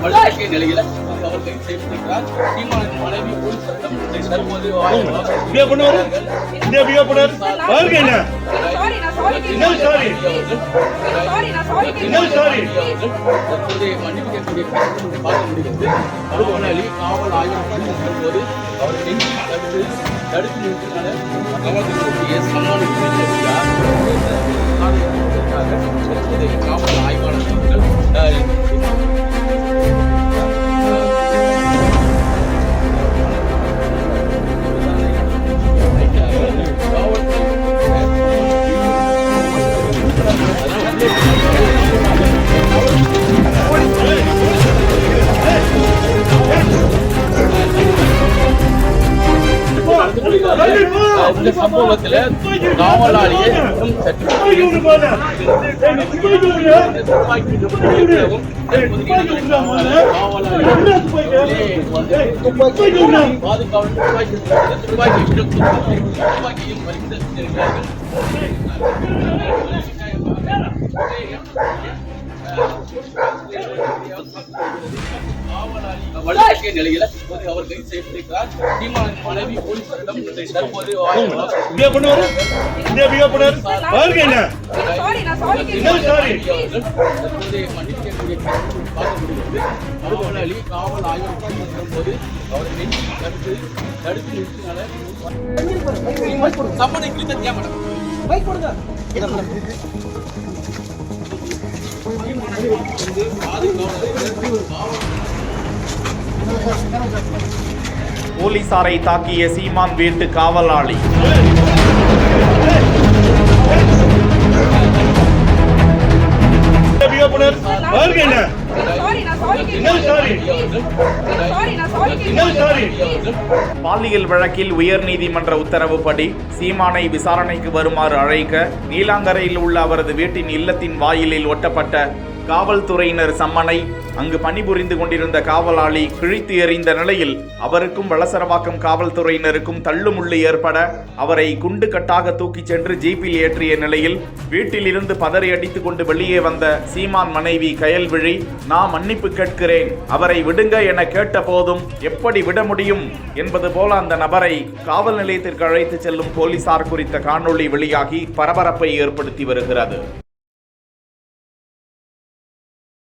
வழக்கு நிலையில அவர் கைது செய்யப்பட்டிருக்கிறார். சீமானின் மனைவி போலீஸ் தற்போது மன்னிப்பு கேட்கக்கூடிய பார்க்க முடிகிறது. மறுமணி காவல் ஆய்வு போது அவர் தடுத்து நிறுத்தினால காவல்துறையுடைய சமாளி காவல் ஆய்வாளர்கள் இந்த சம்பவத்தில் காவலாளியை வழக்கு நிலையில அவர் கைது செய்யப்பட்டிருக்கிறார். சீமானின் மனைவி போலீஸ் தற்போது மன்னிப்பு கேட்கக்கூடிய பார்க்க முடிகிறது. மறுமணி காவல் ஆய்வு போது அவரை தடுத்து நிறுத்தினால சம்மனை கிழித்த தியாமடம் போலீசாரை தாக்கிய சீமான் வீட்டு காவலாளி. பாலியல் வழக்கில் உயர்நீதிமன்ற உத்தரவுப்படி சீமானை விசாரணைக்கு வருமாறு அழைக்க நீலாங்கரையில் உள்ள அவரது வீட்டின் இல்லத்தின் வாயிலில் ஒட்டப்பட்ட காவல்துறையினர் சம்மனை அங்கு பணிபுரிந்து கொண்டிருந்த காவலாளி கிழித்து எறிந்த நிலையில் அவருக்கும் வளசரவாக்கம் காவல்துறையினருக்கும் தள்ளுமுள்ளு ஏற்பட அவரை குண்டு கட்டாக தூக்கிச் சென்று ஜீப்பில் ஏற்றிய நிலையில் வீட்டில் இருந்து பதறி அடித்துக் கொண்டு வெளியே வந்த சீமான் மனைவி கயல்விழி, நான் மன்னிப்பு கேட்கிறேன், அவரை விடுங்க என கேட்ட போதும் எப்படி விட முடியும் என்பது போல அந்த நபரை காவல் நிலையத்திற்கு அழைத்து செல்லும் போலீசார் குறித்த காணொளி வெளியாகி பரபரப்பை ஏற்படுத்தி வருகிறது.